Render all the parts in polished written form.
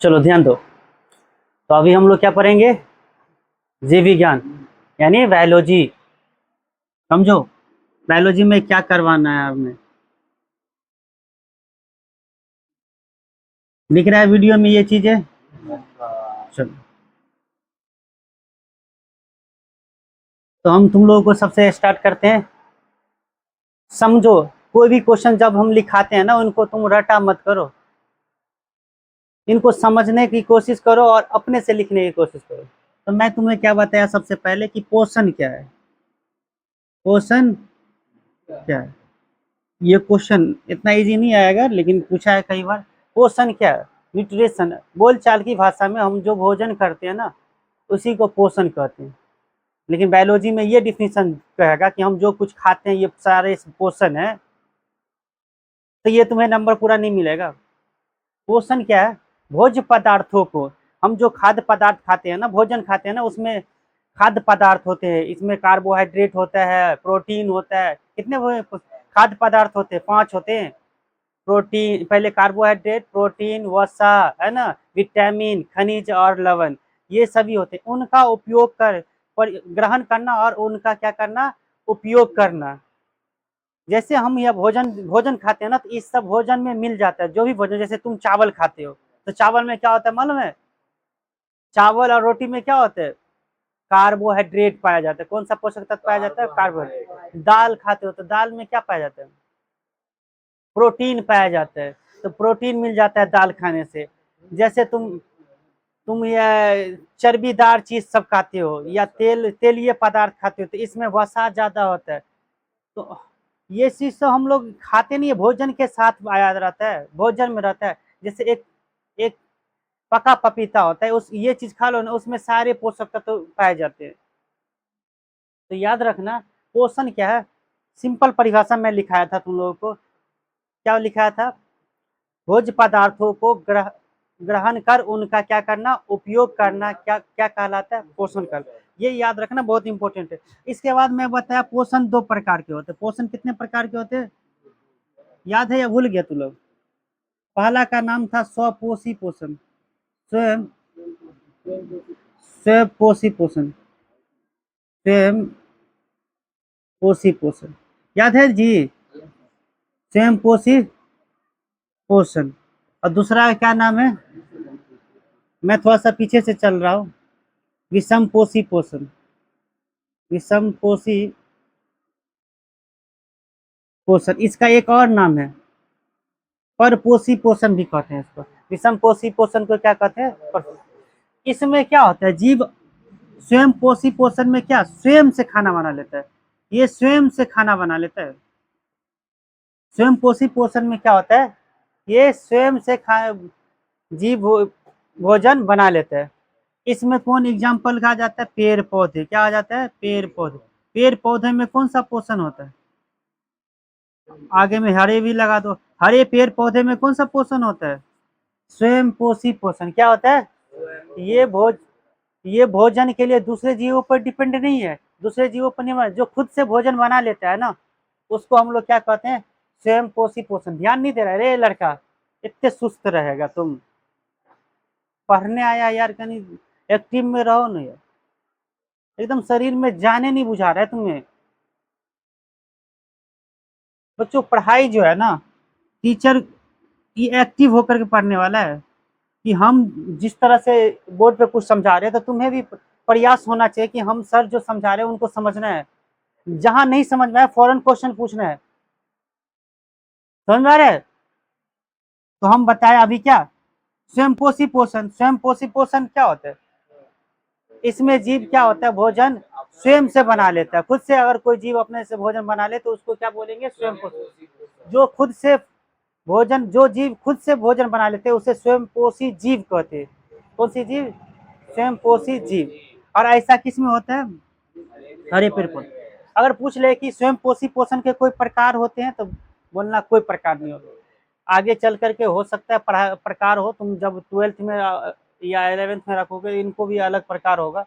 चलो ध्यान दो। तो अभी हम लोग क्या पढ़ेंगे? जीव विज्ञान यानी बायोलॉजी। समझो बायोलॉजी में क्या करवाना है हमें। दिख रहा है वीडियो में ये चीजें? चलो, तो हम तुम लोगों को सबसे स्टार्ट करते हैं। समझो, कोई भी क्वेश्चन जब हम लिखाते हैं ना, उनको तुम रटा मत करो। इनको समझने की कोशिश करो और अपने से लिखने की कोशिश करो। तो मैं तुम्हें क्या बताया सबसे पहले कि पोषण क्या है। पोषण क्या है? ये क्वेश्चन इतना इजी नहीं आएगा, लेकिन पूछा है कई बार। पोषण क्या है? न्यूट्रिशन। बोल चाल की भाषा में हम जो भोजन करते हैं ना, उसी को पोषण कहते हैं। लेकिन बायोलॉजी में ये डिफिनीशन कहेगा कि हम जो कुछ खाते हैं ये सारे पोषण है। तो ये तुम्हें नंबर पूरा नहीं मिलेगा। पोषण क्या है? भोज्य पदार्थों को, हम जो खाद्य पदार्थ खाते हैं ना, भोजन खाते हैं ना, उसमें खाद्य पदार्थ होते हैं। इसमें कार्बोहाइड्रेट होता है, प्रोटीन होता है। कितने खाद्य पदार्थ होते हैं? 5 होते हैं। प्रोटीन, पहले कार्बोहाइड्रेट, प्रोटीन, वसा, है ना, विटामिन, खनिज और लवण। ये सभी होते हैं। उनका उपयोग कर पर ग्रहण करना और उनका क्या करना? उपयोग करना। जैसे हम यह भोजन भोजन खाते हैं ना, तो इस सब भोजन में मिल जाता है। जो भी भोजन, जैसे तुम चावल खाते हो, तो चावल में क्या होता है मालूम है? चावल और रोटी में क्या होता है? कार्बोहाइड्रेट पाया जाता है। कौन सा पोषक तत्व पाया जाता है? कार्बोहाइड्रेट। दाल खाते हो तो दाल में क्या पाया जाता है? प्रोटीन पाया जाता है। तो प्रोटीन मिल जाता है दाल खाने से। जैसे तुम ये चर्बीदार चीज सब खाते हो या तेलीय पदार्थ खाते हो, तो इसमें वसा ज्यादा होता है। तो ये चीज तो हम लोग खाते नहीं है, भोजन के साथ आया रहता है, भोजन में रहता है। जैसे एक एक पका पपीता होता है, उस ये चीज खा लो ना, उसमें सारे पोषक तत्व पाए जाते हैं। तो याद रखना, पोषण क्या है? सिंपल परिभाषा में लिखाया था तुम लोगों को। क्या लिखाया था? भोज्य पदार्थों को ग्रहण कर उनका क्या करना? उपयोग करना। क्या क्या कहलाता है? पोषण कर। ये याद रखना, बहुत इंपॉर्टेंट है। इसके बाद मैं बताया पोषण 2 प्रकार के होते हैं। पोषण कितने प्रकार के होते हैं? याद है या भूल गया तू लोग? पहला का नाम था स्वपोषी पोषण। स्वयं स्वयं पोषी पोषण। स्वयं पोषी पोषण। याद है जी? स्वयं पोषी पोषण। और दूसरा का क्या नाम है? मैं थोड़ा सा पीछे से चल रहा हूँ। विषम पोषी पोषण। विषम पोषी पोषण, इसका एक और नाम है परपोषी पोषण भी कहते हैं इसको। विषम पोषी पोषण को क्या कहते हैं? इसमें क्या होता है? जीव स्वयं पोषी पोषण में क्या स्वयं से खाना बना लेता है। ये स्वयं से खाना बना लेता है। स्वयं पोषी पोषण में क्या होता है? ये स्वयं से जीव भोजन बना लेता है। इसमें कौन एग्जाम्पल कहा जाता है? पेड़ पौधे। क्या आ जाता है? पेड़ पौधे। पेड़ पौधे में कौन सा पोषण होता है? आगे में हरे भी लगा दो। हरे पेड़ पौधे में कौन सा पोषण होता है? स्वयं पोषी पोषण। क्या होता है? ये भोज ये भोजन के लिए दूसरे जीवों पर डिपेंड नहीं है। दूसरे जीवों पर निर्भर, जो खुद से भोजन बना लेता है ना, उसको हम लोग क्या कहते हैं? स्वयं पोषी पोषण। ध्यान नहीं दे रहा है रे लड़का, इतने सुस्त रहेगा तुम। पढ़ने आया यार, कहीं एक्टिव में रहो ना यार। एकदम शरीर में जाने नहीं बुझा रहा है तुम्हें। बच्चों, पढ़ाई जो है ना, टीचर ये एक्टिव होकर के पढ़ने वाला है। कि हम जिस तरह से बोर्ड पे कुछ समझा रहे हैं, तो तुम्हें भी प्रयास होना चाहिए कि हम सर जो समझा रहे हैं उनको समझना है। जहां नहीं समझ में आए फौरन क्वेश्चन पूछना है। समझ में आ रहा है? तो हम बताए अभी क्या? स्वयं पोषी पोषण। स्वयं पोषी पोषण क्या होता है? इसमें जीव क्या होता है? भोजन स्वयं से बना लेता है। खुद से अगर कोई जीव अपने से भोजन बना ले, तो उसको क्या बोलेंगे? स्वयं पोषी। जो खुद से जो जीव खुद से भोजन बना लेते हैं, उसे स्वयं पोषी जीव कहते हैं। कौन सी जीव? स्वयं पोषी जीव। और ऐसा किस में होता है? हरे पेड़ पौधे। अगर पूछ ले कि स्वयं पोषी पोषण के कोई प्रकार होते हैं, तो बोलना कोई प्रकार नहीं होते। आगे चल करके हो सकता है प्रकार हो, तुम जब 12th में या 11th में रखोगे, इनको भी अलग प्रकार होगा।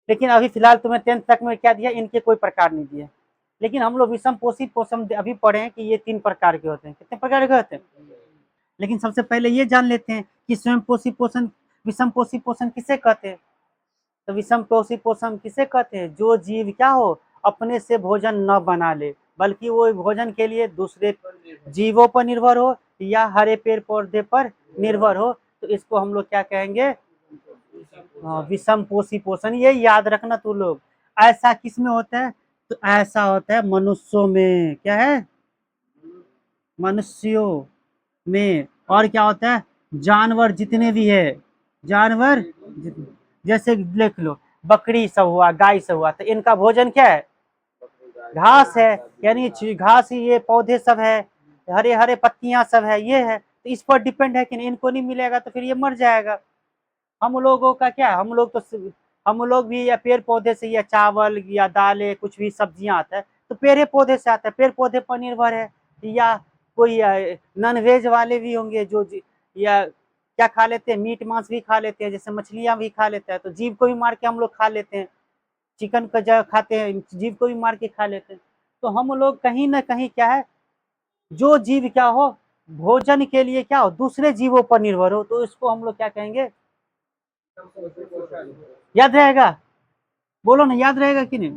लेकिन अभी फिलहाल तुम्हें 10th तक में क्या दिया? इनके कोई प्रकार नहीं दिए। लेकिन हम लोग विषम पोषी पोषण अभी पढ़े हैं कि ये 3 प्रकार के होते हैं। कितने प्रकार के होते हैं? लेकिन सबसे पहले ये जान लेते हैं कि स्वयं पोषी पोषण, विषम पोषी पोषण किसे कहते हैं। तो विषम पोषी पोषण किसे कहते हैं, जो जीव क्या हो, अपने से भोजन न बना ले, बल्कि वो भोजन के लिए दूसरे जीवों पर निर्भर हो या हरे पेड़ पौधे पर निर्भर हो, तो इसको हम लोग क्या कहेंगे, विषम पोषी पोषण। ये याद रखना तू लोग। ऐसा किस में होता है, तो ऐसा होता है मनुष्यों में, क्या है, मनुष्यों में। और क्या होता है, जानवर जितने भी है, जानवर जैसे देख लो, बकरी सब हुआ, गाय सब हुआ, तो इनका भोजन क्या है, घास है। यानी घास ही, ये पौधे सब है, हरे हरे पत्तियां सब है, ये है, तो इस पर डिपेंड है कि नहीं, इनको नहीं मिलेगा तो फिर ये मर जाएगा। हम लोगों का क्या, हम लोग भी या पेड़ पौधे से, या चावल या दालें कुछ भी सब्जियां आता है तो पेड़ पौधे से आता है, पेड़ पौधे पर निर्भर है। या कोई नॉन वेज वाले भी होंगे जो या क्या खा लेते हैं, मीट मांस भी खा लेते हैं, जैसे मछलियां भी खा लेते हैं, तो जीव को भी मार के हम लोग खा लेते हैं, चिकन का जगह खाते हैं, जीव को भी मार के खा लेते हैं। तो हम लोग कहीं ना कहीं क्या है, जो जीव क्या हो, भोजन के लिए क्या हो, दूसरे जीवों पर निर्भर हो, तो इसको हम लोग क्या कहेंगे, याद रहेगा, बोलो ना, याद रहेगा कि नहीं।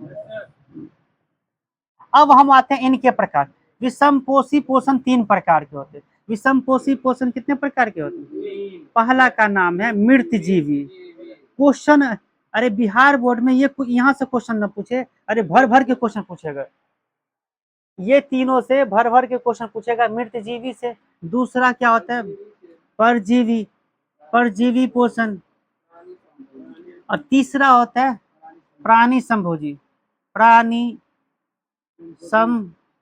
अब हम आते हैं इनके प्रकार। विषम पोषी पोषण 3 प्रकार के होते हैं। विषम पोषी पोषण कितने प्रकार के होते हैं, पहला का नाम है मृत जीवी। क्वेश्चन, अरे बिहार बोर्ड में ये यहाँ से क्वेश्चन न पूछे, अरे भर भर के क्वेश्चन पूछेगा, ये तीनों से भर भर के क्वेश्चन पूछेगा, मृत जीवी से। दूसरा क्या होता है, परजीवी, परजीवी पोषण। और तीसरा होता है प्राणी संभोजी, प्राणी संभोजी,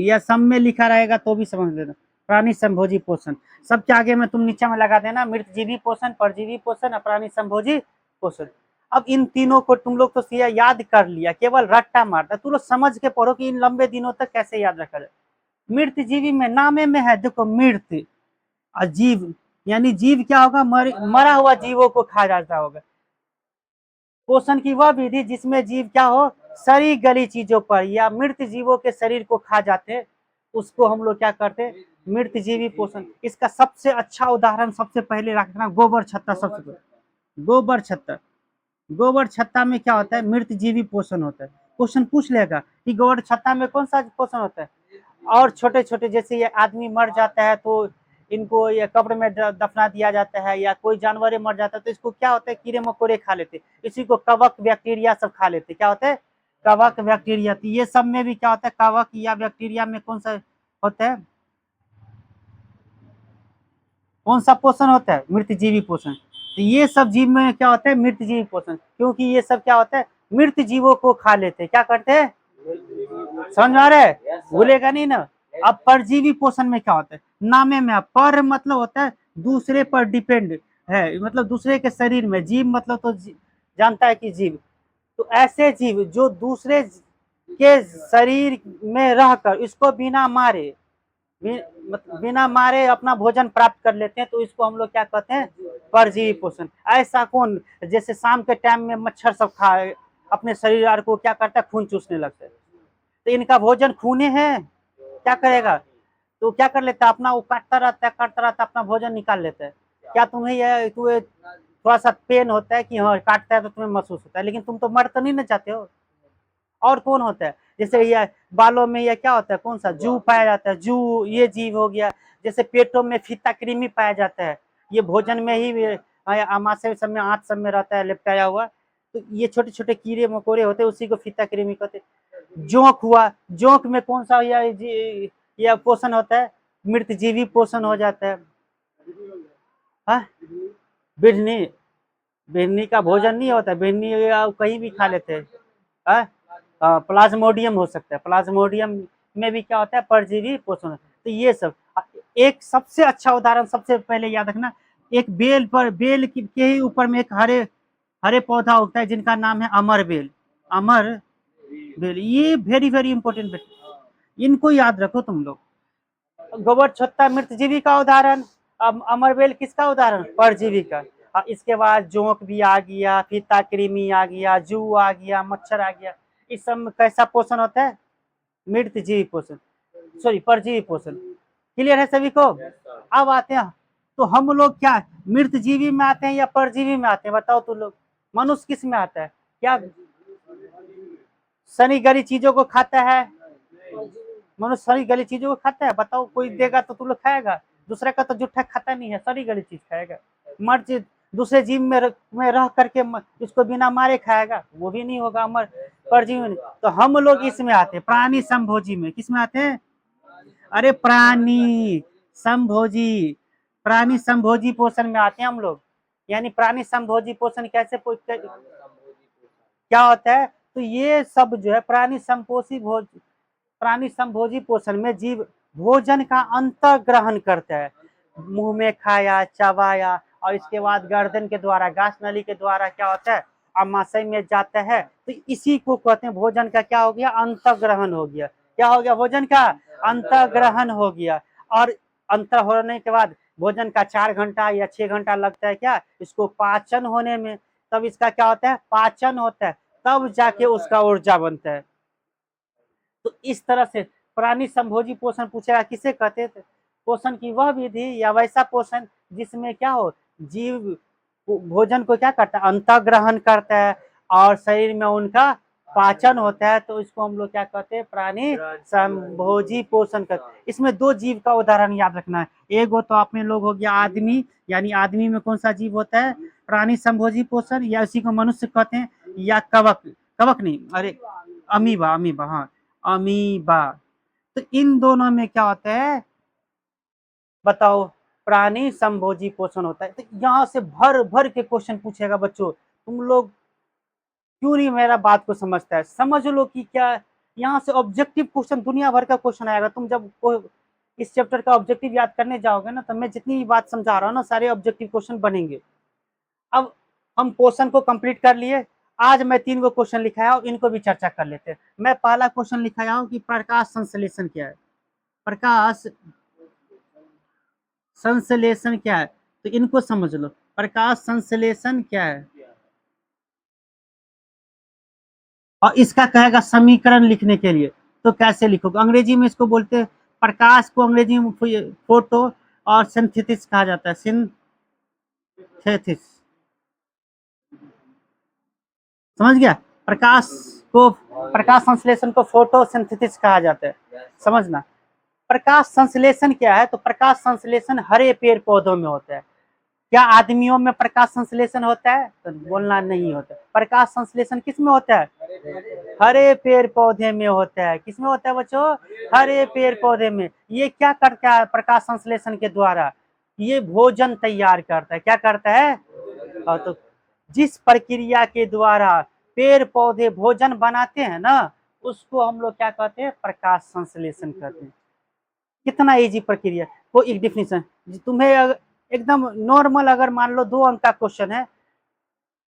या सम में लिखा रहेगा तो भी समझ लेना, प्राणी संभोजी पोषण। सबके आगे में तुम नीचे में लगा देना, मृत जीवी पोषण, परजीवी पोषण और प्राणी संभोजी पोषण। अब इन तीनों को तुम लोग तो याद कर लिया, केवल रट्टा मारता, तुम लोग समझ के पढ़ो कि इन लंबे दिनों तक कैसे याद रखा जाए। मृत जीवी में नामे में है, देखो मृत, अजीब, यानी जीव क्या होगा, मरा हुआ जीवों को खा जाता होगा। पोषण की वह विधि जिसमें जीव क्या हो, सड़ी गली चीजों पर या मृत जीवों के शरीर को खा जाते, उसको हम लोग क्या करते, मृत जीवी पोषण। इसका सबसे अच्छा उदाहरण सबसे पहले रखना गोबर छत्ता, सबसे पहले गोबर छत्ता। गोबर छत्ता में क्या होता है, मृत जीवी पोषण होता है। क्वेश्चन पूछ लेगा कि गोबर छत्ता में कौन सा पोषण होता है। और छोटे छोटे जैसे ये आदमी मर जाता है तो इनको ये कब्र में दफना दिया जाता है, या कोई जानवर मर जाता है तो इसको क्या होता है, कीड़े मकोड़े खा लेते, इसी को कवक बैक्टीरिया सब खा लेते, क्या होता है, कवक बैक्टीरिया। तो ये सब में भी क्या होता है, कवक या बैक्टीरिया में कौन सा होता है, कौन सा पोषण होता है, मृत जीवी पोषण। तो ये सब जीव में क्या होता है, मृत जीवी पोषण, क्योंकि ये सब क्या होता है, मृत जीवों को खा लेते, क्या करते हैं, समझ में आ रहा है, भूलेगा नहीं ना। अब परजीवी पोषण में क्या होता है, नामे में पर मतलब होता है दूसरे पर डिपेंड है, मतलब दूसरे के शरीर में, जीव मतलब तो जानता है कि जीव, तो ऐसे जीव जो दूसरे के शरीर में रहकर इसको बिना मारे, बिना मारे अपना भोजन प्राप्त कर लेते हैं, तो इसको हम लोग क्या कहते हैं, परजीवी पोषण। ऐसा कौन, जैसे शाम के टाइम में मच्छर सब खा अपने शरीर को क्या करता है, खून चूसने लगता है, तो इनका भोजन खूने है, क्या करेगा, तो क्या कर लेता है, अपना वो काटता रहता है, काटता रहता है, अपना भोजन निकाल लेता है। क्या तुम्हें यह तुम्हें थोड़ा सा पेन होता है कि हाँ काटता है तो तुम्हें महसूस होता है, लेकिन तुम तो मर तो नहीं ना चाहते हो। और कौन होता है, जैसे ये बालों में ये क्या होता है, कौन सा जू पाया जाता है, जू ये जीव हो गया। जैसे पेटों में फीता कृमि पाया जाता है, ये भोजन में ही आमाशय सब में, आंत सब में रहता है लिपटाया हुआ, तो ये छोटे छोटे कीड़े मकोड़े होते हैं, उसी को फीता कृमि कहते हैं। जोंक हुआ, जोंक में कौन सा यह पोषण होता है, मृत जीवी पोषण हो जाता है। हाँ, बिढ़नी, बिढ़नी का भोजन नहीं होता, बिढ़नी कहीं भी खा लेते हैं। प्लाज्मोडियम हो सकता है, प्लाज्मोडियम में भी क्या होता है, परजीवी पोषण। तो ये सब, एक सबसे अच्छा उदाहरण सबसे पहले याद रखना, एक बेल पर, बेल के ही ऊपर में एक हरे हरे पौधा उगता है जिनका नाम है अमर बेल, अमर बेल। ये वेरी वेरी इंपॉर्टेंट, इनको याद रखो तुम लोग। गोबर छत्ता मृतजीवी का उदाहरण, अमरबेल किसका उदाहरण, परजीवी का। इसके बाद जोंक भी आ गया, फीता कृमि आ गया, जू आ गया, मच्छर आ गया। इस सब में कैसा पोषण होता है, मृत जीवी पोषण, सॉरी परजीवी पोषण। क्लियर है सभी को? अब आते हैं, तो हम लोग क्या मृत जीवी में आते हैं या परजीवी में आते हैं, बताओ तो लोग। मनुष्य किस में आता है? क्या सनी गली चीजों को खाता है? मनुष्य सड़ी गली चीजों को खाता है? बताओ, कोई देगा तो तू लोग खाएगा? दूसरे का तो जूठा खाता नहीं है, सड़ी गली चीज खाएगा। मर्ज दूसरे जीव में रह करके इसको बिना मारे खाएगा, वो भी नहीं होगा अमर परजीवी में। तो हम लोग इसमें आते हैं, प्राणी संभोजी में। किस में आते हैं? अरे प्राणी संभोजी, प्राणी संभोजी पोषण में आते हैं हम लोग। यानी प्राणी संभोजी पोषण कैसे क्या होता है? तो ये सब जो है प्राणी संभोजी पोषण में जीव भोजन का अंतर ग्रहण करता है, मुंह में खाया, चबाया, और इसके बाद गर्दन के द्वारा, गाछ नली के द्वारा क्या होता है, आमाशय में जाता है। तो इसी को कहते हैं भोजन का क्या हो गया, अंतर्ग्रहण हो गया। क्या हो गया? भोजन का अंतर्ग्रहण हो गया। और अंतर होने के बाद भोजन का 4 घंटा या 6 घंटा लगता है क्या, इसको पाचन होने में। तब इसका क्या होता है, पाचन होता है, तब जाके उसका ऊर्जा बनता है। तो इस तरह से प्राणी संभोजी पोषण पूछेगा किसे कहते थे? पोषण की वह विधि या वैसा पोषण जिसमें क्या हो, जीव भोजन को क्या करता है, अंतर्ग्रहण करता है, और शरीर में उनका पाचन होता है। तो इसको हम लोग क्या कहते हैं, प्राणी संभोजी पोषण करते। इसमें 2 जीव का उदाहरण याद रखना है। एक हो तो आप में लोग हो गया आदमी, यानी आदमी में कौन सा जीव होता है, प्राणी संभोजी पोषण, या उसी को मनुष्य कहते हैं, या कवक, कवक नहीं, अरे अमीबा, अमीबा, हाँ अमीबा। तो इन दोनों में क्या होता है बताओ, प्राणी संभोजी पोषण होता है। तो यहाँ से भर भर के क्वेश्चन पूछेगा बच्चों। तुम लोग क्यों नहीं मेरा बात को समझता है? समझ लो कि क्या यहाँ से ऑब्जेक्टिव क्वेश्चन, दुनिया भर का क्वेश्चन आएगा। तुम जब इस चैप्टर का ऑब्जेक्टिव याद करने जाओगे ना, तो मैं जितनी भी बात समझा रहा हूँ ना, सारे ऑब्जेक्टिव क्वेश्चन बनेंगे। अब हम पोषण को कंप्लीट कर लिए। आज मैं 3 गो क्वेश्चन लिखाया हूँ, इनको भी चर्चा कर लेते हैं। मैं पहला क्वेश्चन लिखाया हूँ कि प्रकाश संश्लेषण क्या है। प्रकाश संश्लेषण क्या है, तो इनको समझ लो। प्रकाश संश्लेषण क्या है, और इसका कहेगा समीकरण लिखने के लिए, तो कैसे लिखोगे? अंग्रेजी में इसको बोलते हैं, प्रकाश को अंग्रेजी में फोटो और सिंथेसिस कहा जाता है, सिंथेसिस। समझ गया? प्रकाश को, प्रकाश संश्लेषण को फोटोसिंथेसिस कहा जाता है, समझना। प्रकाश संश्लेषण क्या है? तो प्रकाश संश्लेषण हरे पेड़ पौधों में होता है। क्या आदमियों में प्रकाश संश्लेषण होता है? तो बोलना नहीं होता। प्रकाश संश्लेषण किस में होता है? हरे पेड़ पौधे में होता है। किस में होता है बच्चों? हरे पेड़ पौधे में। ये क्या करता है प्रकाश संश्लेषण के द्वारा? ये भोजन तैयार करता है। क्या करता है? तो जिस प्रक्रिया के द्वारा पेड़ पौधे भोजन बनाते हैं ना, उसको हम लोग क्या कहते हैं, प्रकाश संश्लेषण कहते हैं। कितना इजी प्रक्रिया, वो एक डिफिनेशन। तुम्हें एकदम नॉर्मल, अगर मान लो 2 अंक का क्वेश्चन है,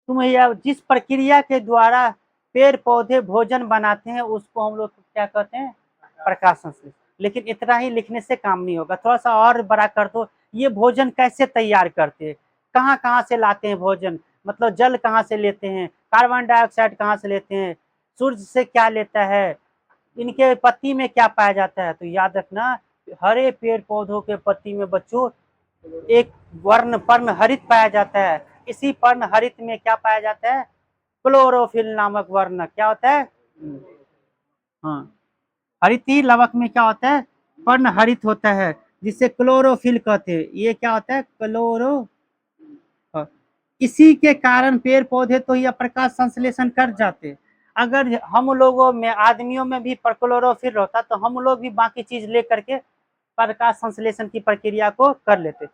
तुम्हें यह जिस प्रक्रिया के द्वारा पेड़ पौधे भोजन बनाते हैं, उसको हम लोग क्या कहते हैं, प्रकाश संश्लेषण। लेकिन इतना ही लिखने से काम नहीं होगा, थोड़ा सा और बड़ा कर दो। ये भोजन कैसे तैयार करते हैं, कहाँ कहाँ से लाते हैं भोजन, मतलब जल कहाँ से लेते हैं, कार्बन डाइऑक्साइड कहाँ से लेते हैं, सूर्य से क्या लेता है, इनके पत्ती में क्या पाया जाता है। तो याद रखना, हरे पेड़ पौधों के पत्ती में बच्चों एक वर्ण पर्ण हरित पाया जाता है। इसी पर्ण हरित में क्या पाया जाता है, क्लोरोफिल नामक वर्ण। क्या होता है? हाँ, हरिती लवक में क्या होता है, पर्ण हरित होता है, जिसे क्लोरोफिल कहते हैं। ये क्या होता है, क्लोरो। इसी के कारण पेड़ पौधे तो यह प्रकाश संश्लेषण कर जाते। अगर हम लोगों में, आदमियों में भी क्लोरोफिल होता, तो हम लोग भी बाकी चीज लेकर के प्रकाश संश्लेषण की प्रक्रिया को कर लेते।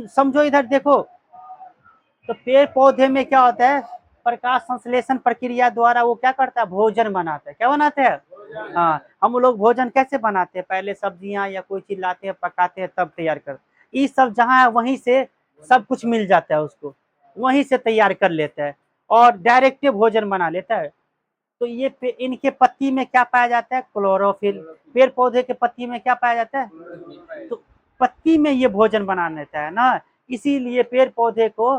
समझो, इधर देखो। तो पेड़ पौधे में क्या होता है, प्रकाश संश्लेषण प्रक्रिया द्वारा वो क्या करता है, भोजन बनाता है। क्या बनाते हैं? हाँ, हम लोग भोजन कैसे बनाते हैं, पहले सब्जियां या कोई चीज लाते हैं, पकाते हैं, तब तैयार करते। ये सब जहाँ है वहीं से सब कुछ मिल जाता है उसको, वहीं से तैयार कर लेता है और डायरेक्ट भोजन बना लेता है। तो ये इनके पत्ती में क्या पाया जाता है, क्लोरोफिल। पेड़ पौधे के पत्ती में क्या पाया जाता है, तो पत्ती में ये भोजन बना लेता है ना। इसीलिए पेड़ पौधे को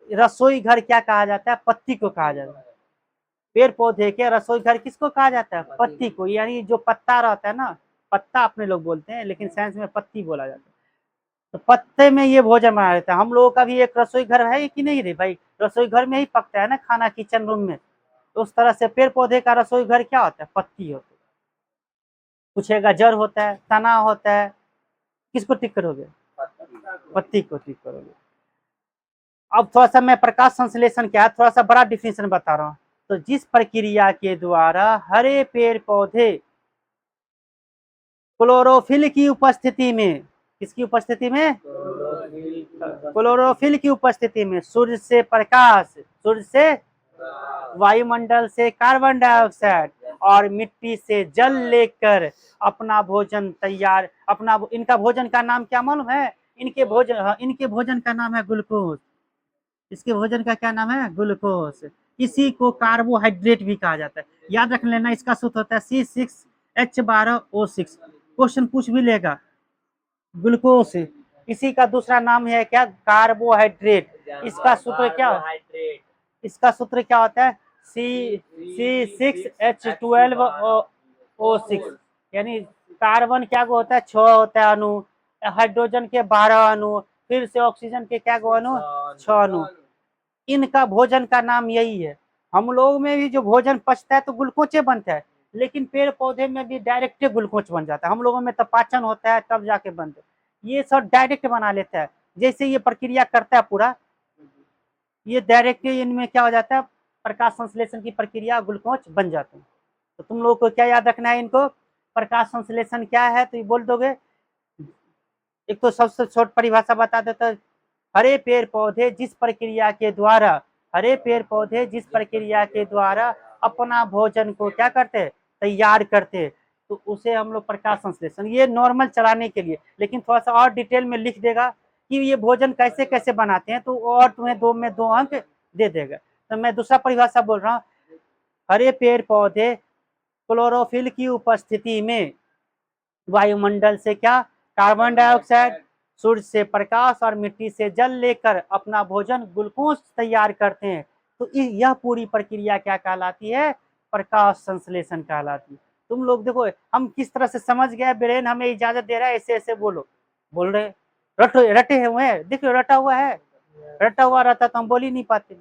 रसोई घर क्या कहा जाता है, पत्ती को कहा जाता है। पेड़ पौधे के रसोई घर किसको कहा जाता है, पत्ती को। यानी जो पत्ता रहता है ना, पत्ता अपने लोग बोलते हैं, लेकिन साइंस में पत्ती बोला जाता है। तो पत्ते में ये भोजन बना लेते हैं। हम लोगों का भी एक रसोई घर है कि नहीं रे भाई, रसोई घर में ही पकता है ना खाना, किचन रूम में। तो उस तरह से पेड़ पौधे का रसोई घर क्या होता है, पत्ती होती है। पूछेगा जड़ होता है, तना होता है, किसको टिक करोगे, पत्ती को टिक करोगे। अब थोड़ा सा मैं प्रकाश संश्लेषण क्या है, थोड़ा सा बड़ा डिफिनेशन बता रहा हूँ। तो जिस प्रक्रिया के द्वारा हरे पेड़ पौधे क्लोरोफिल की उपस्थिति में, किसकी उपस्थिति में, क्लोरोफिल की उपस्थिति में सूर्य से प्रकाश, सूर्य से, वायुमंडल से कार्बन डाइऑक्साइड और मिट्टी से जल लेकर अपना भोजन तैयार, अपना, इनका भोजन का नाम क्या मालूम है, इनके भोजन का नाम है ग्लूकोज। इसके भोजन का क्या नाम है, ग्लूकोज। इसी को कार्बोहाइड्रेट भी कहा जाता है। याद रख लेना, इसका सूत्र होता है C6H12O6। क्वेश्चन पूछ भी लेगा, ग्लूकोज। इसी का दूसरा नाम है क्या, कार्बोहाइड्रेट। इसका सूत्र क्या, इसका सूत्र क्या होता है, C6H12O6। यानी कार्बन क्या होता है, 6 होता है अणु, हाइड्रोजन के 12 अणु, फिर से ऑक्सीजन के क्या अणु, 6 अणु। इनका भोजन का नाम यही है। हम लोग में भी जो भोजन पचता है तो ग्लूकोज बनता है, लेकिन पेड़ पौधे में भी डायरेक्ट ग्लूकोज बन जाता है। हम लोगों में तो पाचन होता है तब जाके बनते, ये सब डायरेक्ट बना लेता है। जैसे ये प्रक्रिया करता है पूरा, ये डायरेक्ट इनमें क्या हो जाता है, प्रकाश संश्लेषण की प्रक्रिया, ग्लूकोज बन जाते हैं। तो तुम लोगों को क्या याद रखना है इनको, प्रकाश संश्लेषण क्या है तो ये बोल दोगे। एक तो सबसे छोट परिभाषा बता देता, हरे पेड़ पौधे जिस प्रक्रिया के द्वारा, हरे पेड़ पौधे जिस प्रक्रिया के द्वारा अपना भोजन को क्या करते, तैयार करते, तो उसे हम लोग प्रकाश संश्लेषण, ये नॉर्मल चलाने के लिए। लेकिन थोड़ा सा और डिटेल में लिख देगा कि ये भोजन कैसे कैसे बनाते हैं, तो और तुम्हें 2 में 2 अंक दे देगा। तो मैं दूसरा परिभाषा बोल रहा हूँ, हरे पेड़ पौधे क्लोरोफिल की उपस्थिति में वायुमंडल से क्या, कार्बन डाइऑक्साइड, सूर्य से प्रकाश और मिट्टी से जल लेकर अपना भोजन ग्लूकोज तैयार करते हैं। तो यह पूरी प्रक्रिया क्या कहलाती है, प्रकाश संश्लेषण कहलाती है। तुम लोग देखो हम किस तरह से समझ गए, ब्रेन हमें इजाजत दे रहा है ऐसे ऐसे बोलो, बोल रहे रटे हुए हैं, देखो रटा हुआ है, रटा हुआ रहता तो हम बोल ही नहीं पाते।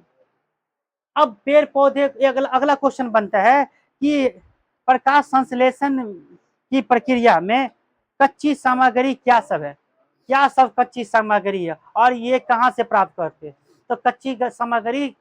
अब पेड़ पौधे, अगला क्वेश्चन बनता है कि प्रकाश संश्लेषण की प्रक्रिया में कच्ची सामग्री क्या सब है, क्या सब कच्ची सामग्री है और ये कहाँ से प्राप्त करते हैं। तो कच्ची सामग्री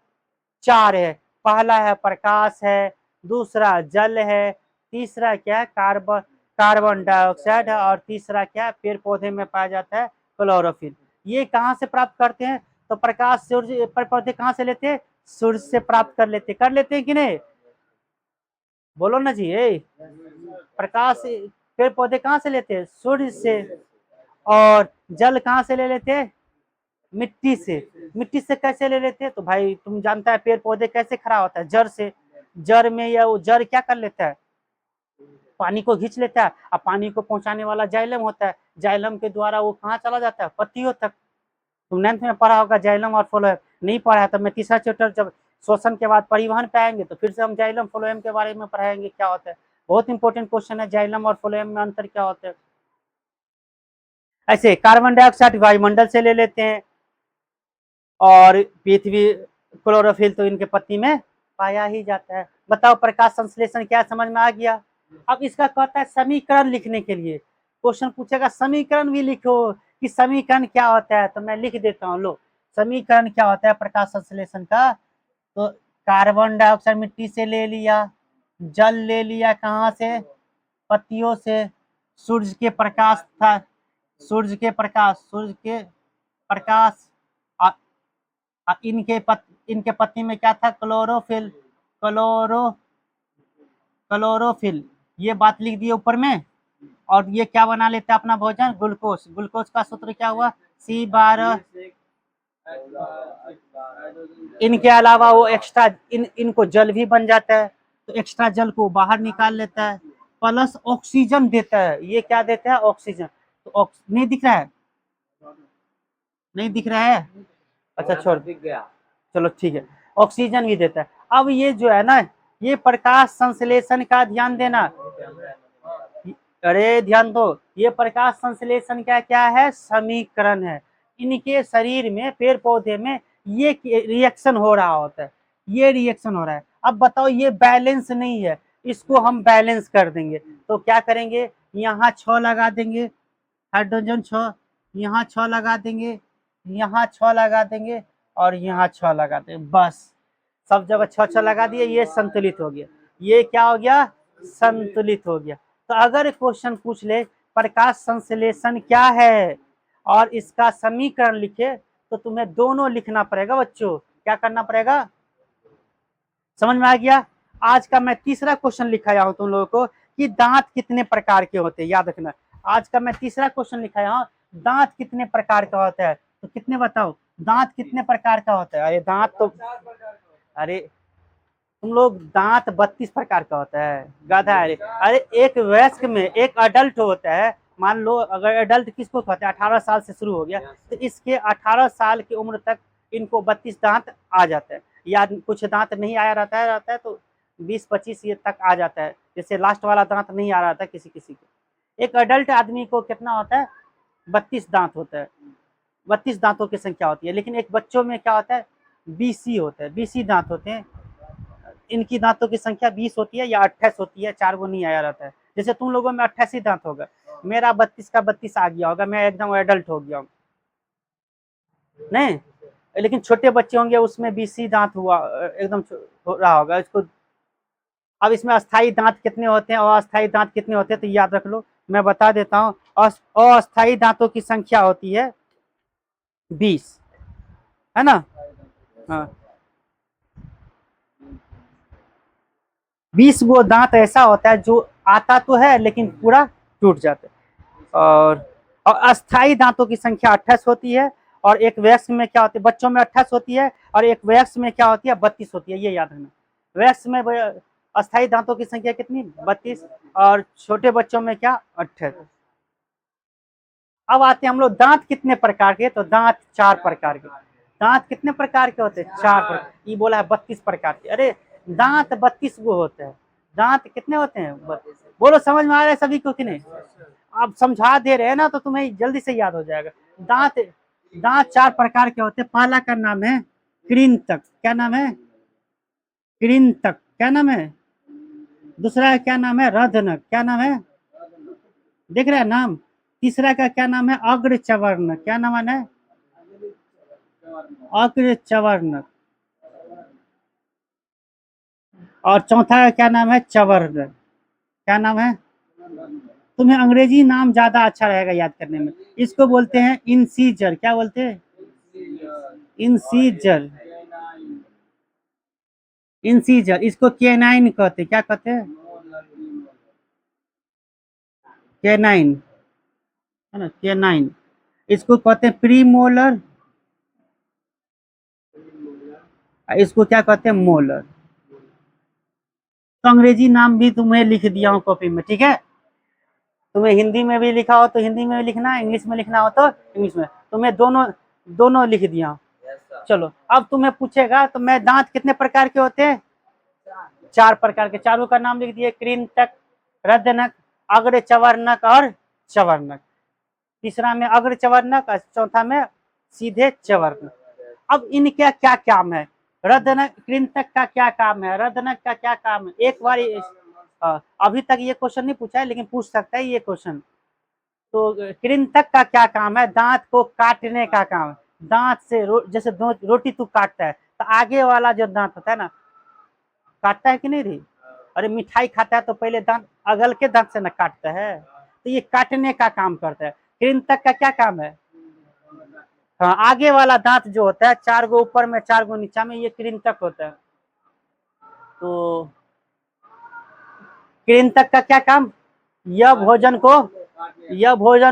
4 है। पहला है प्रकाश है, दूसरा जल है, तीसरा क्या है, कार्बन डाइऑक्साइड है, और तीसरा क्या है, पेड़ पौधे में पाया जाता है क्लोरोफिल। ये कहाँ से प्राप्त करते हैं, तो प्रकाश सूर्य, पेड़ पौधे कहाँ से लेते हैं, सूर्य से प्राप्त कर लेते हैं कि नहीं, बोलो ना जी। प्रकाश पेड़ पौधे कहाँ से लेते हैं, सूर्य से। और जल कहाँ से ले लेते हैं, मिट्टी से। मिट्टी से कैसे ले लेते हैं, तो भाई तुम जानता है पेड़ पौधे कैसे खड़ा होता है, जड़ से। जड़ में या वो जड़ क्या कर लेता है, पानी को खींच लेता है, और पानी को पहुंचाने वाला जाइलम होता है। जाइलम के द्वारा वो कहाँ चला जाता है, पत्तियों तक। तुम 9th में पढ़ा होगा जाइलम और फ्लोएम, नहीं पढ़ा है तो मैं तीसरा चैप्टर जब श्वसन के बाद परिवहन पे आएंगे तो फिर से हम जाइलम फ्लोएम के बारे में पढ़ाएंगे क्या होता है। बहुत इंपॉर्टेंट क्वेश्चन है, जाइलम और फ्लोएम में अंतर क्या होता है। ऐसे कार्बन डाइऑक्साइड वायुमंडल से ले लेते हैं, और पृथ्वी, क्लोरोफिल तो इनके पत्ती में पाया ही जाता है। बताओ प्रकाश संश्लेषण क्या, समझ में आ गया। अब इसका कहता है समीकरण लिखने के लिए, क्वेश्चन पूछेगा समीकरण भी लिखो कि समीकरण क्या होता है, तो मैं लिख देता हूँ। लो समीकरण क्या होता है प्रकाश संश्लेषण का, तो कार्बन डाइऑक्साइड मिट्टी से ले लिया, जल ले लिया कहाँ से, पत्तियों से, सूर्य के प्रकाश था, सूर्य के प्रकाश, इनके पत्ती में क्या था, क्लोरोफिल। ये बात लिख दिए ऊपर में। और ये क्या बना लेता है अपना भोजन, ग्लूकोज। ग्लूकोज का सूत्र क्या हुआ, C12। इनके अलावा वो एक्स्ट्रा इनको जल भी बन जाता है, तो एक्स्ट्रा जल को बाहर निकाल लेता है, प्लस ऑक्सीजन देता है। ये क्या देता है, ऑक्सीजन। तो नहीं दिख रहा है, नहीं दिख रहा है, अच्छा छोड़, दिख गया, चलो ठीक है, ऑक्सीजन भी देता है। अब ये जो है ना, ये प्रकाश संश्लेषण का ध्यान देना, अरे ध्यान दो, ये प्रकाश संश्लेषण क्या क्या है, समीकरण है। इनके शरीर में, पेड़ पौधे में ये रिएक्शन हो रहा होता है, ये रिएक्शन हो रहा है। अब बताओ ये बैलेंस नहीं है, इसको हम बैलेंस कर देंगे। तो क्या करेंगे, यहाँ 6 लगा देंगे, हाइड्रोजन 6, यहाँ 6 लगा देंगे, यहाँ 6 लगा देंगे और यहाँ 6 लगा देंगे। बस सब जगह 6 लगा दिए, ये संतुलित हो गया। ये क्या हो गया, संतुलित हो गया। तो अगर क्वेश्चन पूछ ले प्रकाश संश्लेषण क्या है और इसका समीकरण लिखे, तो तुम्हें दोनों लिखना पड़ेगा बच्चों। क्या करना पड़ेगा, समझ में आ गया। आज का मैं तीसरा क्वेश्चन लिखाया हूं तुम लोगों को कि दांत कितने प्रकार के होते हैं, याद रखना। आज का मैं तीसरा क्वेश्चन लिखाया हूं, दांत कितने प्रकार का होता है। तो कितने बताओ, दांत कितने प्रकार का होता है। अरे दांत तो, अरे तुम लोग, दांत 32 प्रकार का होता है, गधा। अरे एक वयस्क में, एक अडल्ट होता है, मान लो अगर अडल्ट किसको कहते हैं, 18 साल से शुरू हो गया, तो इसके 18 साल की उम्र तक इनको 32 दांत आ जाता है। या कुछ दांत नहीं आया रहता है तो 20-25 ये तक आ जाता है, जैसे लास्ट वाला दांत नहीं आ रहा था किसी किसी को। एक अडल्ट आदमी को कितना होता है, 32 दांत होता है, 32 दांतों की संख्या होती है। लेकिन एक बच्चों में क्या होता है, 20 होता है, 20 दांत होते हैं। इनकी दांतों की संख्या 20 होती है या 28 होती है, 4 गो नहीं आया रहता है। जैसे तुम लोगों में 88 दांत होगा, मेरा 32 का 32 आ गया होगा, मैं एकदम एडल्ट हो गया हूँ नहीं। लेकिन छोटे बच्चे होंगे उसमें 20 दांत हुआ एकदम हो रहा होगा इसको। अब इसमें अस्थाई दांत कितने होते हैं और अस्थाई दांत कितने होते हैं, तो याद रख लो, मैं बता देता हूँ। अस्थाई दांतों की संख्या होती है 20, है ना। हाँ, 20 गो दांत ऐसा होता है जो आता तो है लेकिन पूरा टूट जाता है। और अस्थाई दांतों की संख्या 28 होती है। और एक वयस्क में क्या होती है, बच्चों में 28 होती है और एक वयस्क में क्या होती है, 32 होती है, ये याद रखना। वयस्क में अस्थाई दांतों की संख्या कितनी, 32, और छोटे बच्चों में क्या, 28। अब आते हैं हम लोग दांत कितने प्रकार के, तो दांत 4 प्रकार के। दांत कितने प्रकार के होते हैं, 4 प्रकार। ये बोला है 32 प्रकार के, अरे दांत 32 गो होते हैं। दांत कितने होते हैं, 32। बोलो समझ में आ रहा है सभी को कि नहीं। आप समझा दे रहे हैं ना तो तुम्हें जल्दी से याद हो जाएगा। दांत दांत 4 प्रकार के होते हैं। पहला का नाम है कृंतक, क्या नाम है, कृंतक, क्या नाम है। दूसरा का क्या नाम है, रधनक, क्या नाम है, देख रहे हैं नाम। तीसरा का क्या नाम है, अग्रचवर्णक, क्या नाम है, अग्रचवर्णक। और चौथा का क्या नाम है, चवर्णक, क्या नाम है। तुम्हें अंग्रेजी नाम ज्यादा अच्छा रहेगा याद करने में। इसको बोलते हैं इंसीजर, क्या बोलते हैं, इंसीजर, इंसीजर। इसको केनाइन कहते हैं, क्या कहते हैं, केनाइन, है ना, केनाइन। इसको कहते हैं प्रीमोलर, इसको क्या कहते हैं, मोलर। तो अंग्रेजी नाम भी तुम्हें लिख दिया हूँ कॉपी में, ठीक है। तुम्हें हिंदी में भी लिखा हो तो हिंदी में भी लिखना, इंग्लिश में लिखना हो तो इंग्लिश में। तुम्हें दोनों दोनों लिख दिया हूँ। चलो अब तुम्हें पूछेगा तो मैं, दांत कितने प्रकार के होते हैं, 4 प्रकार के। चारों का नाम लिख दिए, कृंतक, रदनक, अग्र चवर्णक और चवर्णक। तीसरा में अग्र चवर्णक और चौथा में सीधे चवर्णक। अब इनका क्या काम है, रदनक कृंतक का क्या काम है, रदनक का क्या काम है, एक बार अभी तक ये क्वेश्चन नहीं पूछा है लेकिन पूछ सकता है ये क्वेश्चन। तो कृंतक का क्या काम है, दांत को काटने का काम है। दांत से जैसे रोटी तू काटता है तो आगे वाला जो दांत होता है ना, काटता है कि नहीं रे। अरे मिठाई खाता है तो पहले दांत, अगल के दांत से ना काटता है, तो ये काटने का काम करता है। कृंतक का क्या काम है, हाँ, आगे वाला दांत जो होता है, 4 गो ऊपर में 4 गो नीचा में, ये कृंतक होता है। तो कृंतक का क्या काम, यह भोजन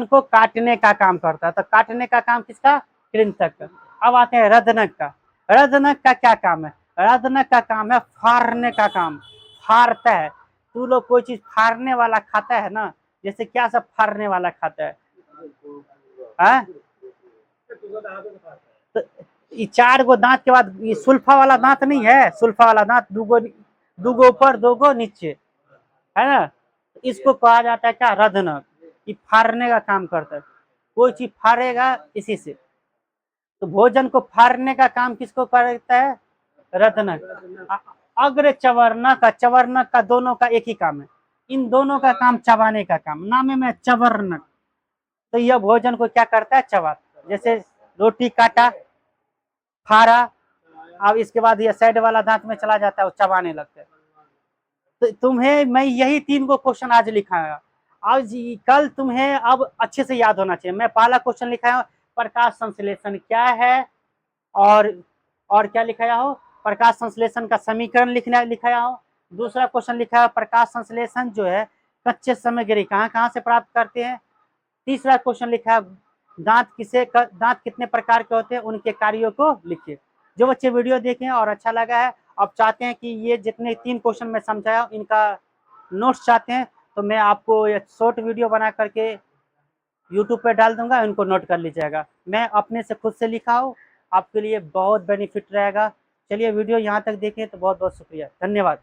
को काटने का काम करता है। तो काटने का काम किसका, कृंतक का। अब आते हैं रदनक का। रदनक का क्या काम है, रदनक का काम है फाड़ने का काम, फाड़ता है। तू लोग कोई चीज फाड़ने वाला खाता है ना, जैसे क्या सब फाड़ने वाला खाता है, तो ये 4 गो दांत के बाद ये सुल्फा वाला दांत नहीं है, सुल्फा वाला दांत, दूगो ऊपर 2 गो नीचे, है ना। इसको कहा जाता है क्या, रदनक। ये फाड़ने का काम करता है, कोई चीज फाड़ेगा इसी से। तो भोजन को फाड़ने का काम किसको करता है, रदनक। अग्र चवर्णक, चवर्णक का दोनों का एक ही काम है, इन दोनों का काम चबाने का काम, नाम है मैं चवर्णक। तो यह भोजन को क्या करता है, चबाता। जैसे रोटी काटा, फाड़ा, अब इसके बाद ये साइड वाला दांत में चला जाता है, वो चबाने लगता है। तो तुम्हें मैं यही 3 को क्वेश्चन आज लिखाया, आज कल तुम्हें अब अच्छे से याद होना चाहिए। मैं पहला क्वेश्चन लिखाया प्रकाश संश्लेषण क्या है, और क्या लिखाया हो, प्रकाश संश्लेषण का समीकरण लिखाया हो। दूसरा क्वेश्चन लिखा है प्रकाश संश्लेषण जो है कच्चे सामग्री कहाँ कहाँ से प्राप्त करते हैं। तीसरा क्वेश्चन लिखा है दांत कितने प्रकार के होते हैं, उनके कार्यों को लिखिए। जो बच्चे वीडियो देखें और अच्छा लगा है, अब चाहते हैं कि ये जितने 3 क्वेश्चन मैं समझाया इनका नोट्स चाहते हैं, तो मैं आपको एक शॉर्ट वीडियो बना करके यूट्यूब पे डाल दूंगा, इनको नोट कर लीजिएगा। मैं अपने से खुद से लिखा हूँ, आपके लिए बहुत बेनिफिट रहेगा। चलिए वीडियो यहाँ तक देखें तो बहुत बहुत शुक्रिया, धन्यवाद।